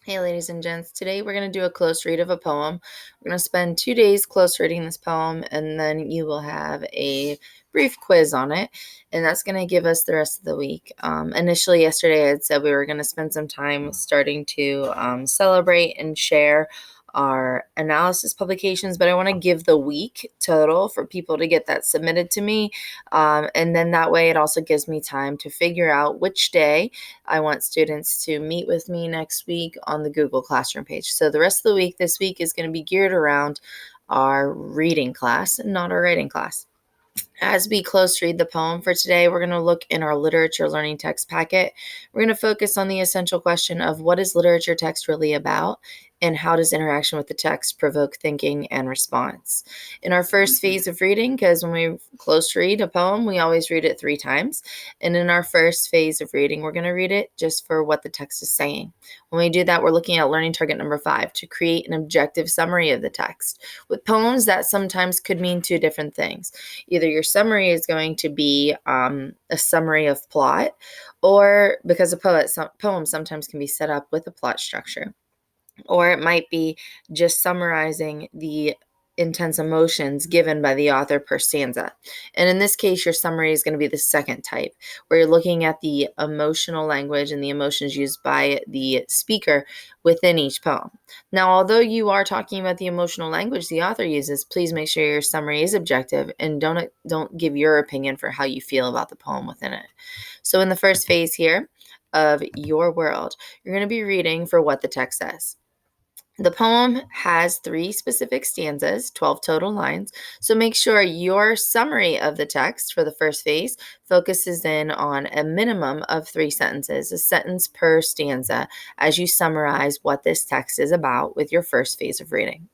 Hey, ladies and gents. Today we're going to do a close read of a poem. We're going to spend 2 days close reading this poem, and then you will have a brief quiz on it, and that's going to give us the rest of the week. Initially, yesterday, I had said we were going to spend some time starting to celebrate and share our analysis publications, but I want to give the week total for people to get that submitted to me. And then that way it also gives me time to figure out which day I want students to meet with me next week on the Google Classroom page. So the rest of the week this week is going to be geared around our reading class and not our writing class. As we close read the poem for today, we're going to look in our literature learning text packet. We're going to focus on the essential question of what is literature text really about and how does interaction with the text provoke thinking and response. In our first phase of reading, because when we close read a poem, we always read it 3 times. And in our first phase of reading, we're going to read it just for what the text is saying. When we do that, we're looking at learning target number 5 to create an objective summary of the text. With poems, that sometimes could mean 2 different things. Either your summary is going to be a summary of plot, or because a poem sometimes can be set up with a plot structure, or it might be just summarizing the intense emotions given by the author per stanza. And in this case, your summary is going to be the second type, where you're looking at the emotional language and the emotions used by the speaker within each poem. Now, although you are talking about the emotional language the author uses, please make sure your summary is objective and don't give your opinion for how you feel about the poem within it. So in the first phase here of your world, you're going to be reading for what the text says. The poem has 3 specific stanzas, 12 total lines, so make sure your summary of the text for the first phase focuses in on a minimum of 3 sentences, a sentence per stanza, as you summarize what this text is about with your first phase of reading.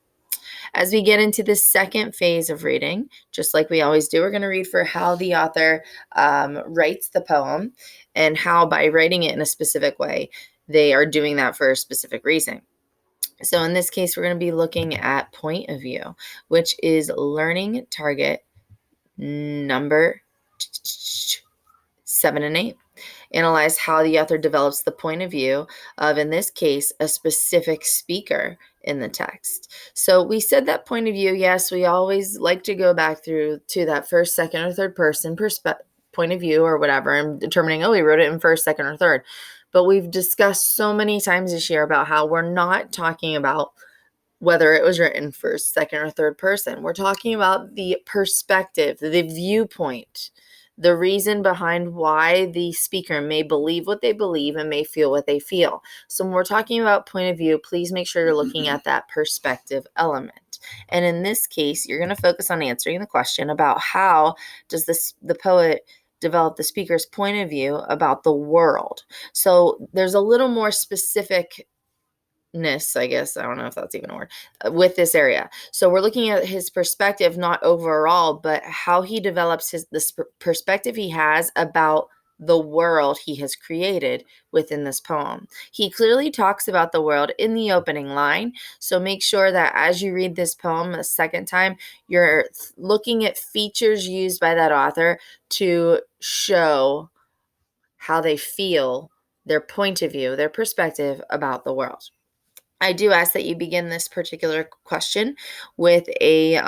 As we get into the second phase of reading, just like we always do, we're going to read for how the author writes the poem and how by writing it in a specific way, they are doing that for a specific reason. So in this case, we're going to be looking at point of view, which is learning target number 7 and 8. Analyze how the author develops the point of view of, in this case, a specific speaker in the text. So we said that point of view, yes, we always like to go back through to that first, second, or third person point of view or whatever, and determining, oh, we wrote it in first, second, or third. But we've discussed so many times this year about how we're not talking about whether it was written first, second, or third person. We're talking about the perspective, the viewpoint, the reason behind why the speaker may believe what they believe and may feel what they feel. So when we're talking about point of view, please make sure you're looking at that perspective element. And in this case, you're going to focus on answering the question about how does the poet develop the speaker's point of view about the world. So there's a little more specific I guess, I don't know if that's even a word, with this area. So we're looking at his perspective, not overall, but how he develops this perspective he has about the world he has created within this poem. He clearly talks about the world in the opening line. So make sure that as you read this poem a second time, you're looking at features used by that author to show how they feel, their point of view, their perspective about the world. I do ask that you begin this particular question with a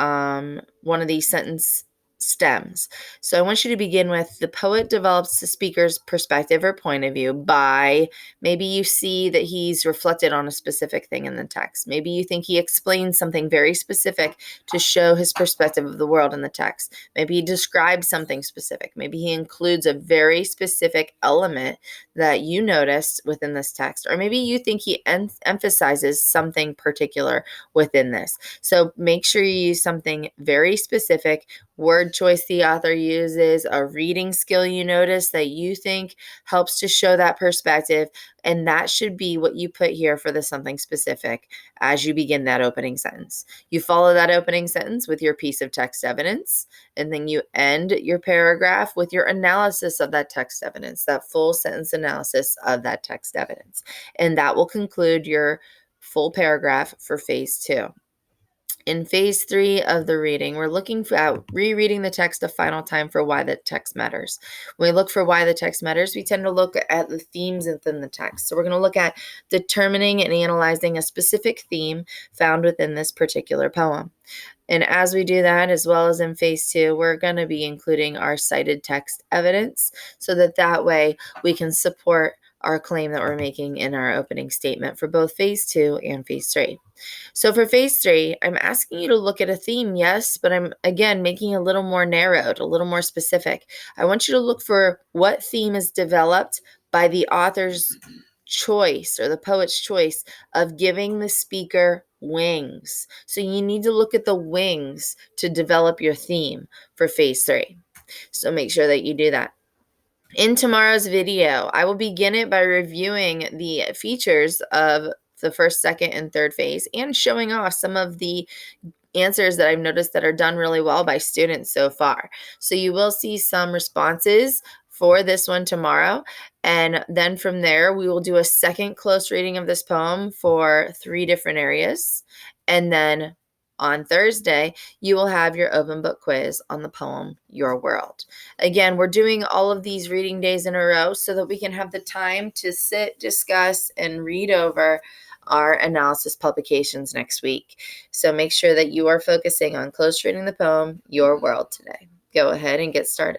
one of these sentence stems. So I want you to begin with the poet develops the speaker's perspective or point of view by maybe you see that he's reflected on a specific thing in the text. Maybe you think he explains something very specific to show his perspective of the world in the text. Maybe he describes something specific. Maybe he includes a very specific element that you noticed within this text, or maybe you think he emphasizes something particular within this. So make sure you use something very specific, word choice the author uses, a reading skill you notice that you think helps to show that perspective, and that should be what you put here for the something specific as you begin that opening sentence. You follow that opening sentence with your piece of text evidence, and then you end your paragraph with your analysis of that text evidence, that full sentence analysis of that text evidence. And that will conclude your full paragraph for phase 2. In phase 3 of the reading, we're looking at rereading the text a final time for why the text matters. When we look for why the text matters, we tend to look at the themes within the text. So we're going to look at determining and analyzing a specific theme found within this particular poem. And as we do that, as well as in phase 2, we're going to be including our cited text evidence so that way we can support our claim that we're making in our opening statement for both phase 2 and phase 3. So for phase 3, I'm asking you to look at a theme, yes, but I'm again making it a little more narrowed, a little more specific. I want you to look for what theme is developed by the author's choice or the poet's choice of giving the speaker wings. So you need to look at the wings to develop your theme for phase 3. So make sure that you do that. In tomorrow's video, I will begin it by reviewing the features of the first, second, and third phase and showing off some of the answers that I've noticed that are done really well by students so far. So you will see some responses for this one tomorrow. And then from there, we will do a second close reading of this poem for 3 different areas. And then on Thursday, you will have your open book quiz on the poem, Your World. Again, we're doing all of these reading days in a row so that we can have the time to sit, discuss, and read over our analysis publications next week. So make sure that you are focusing on close reading the poem, Your World today. Go ahead and get started.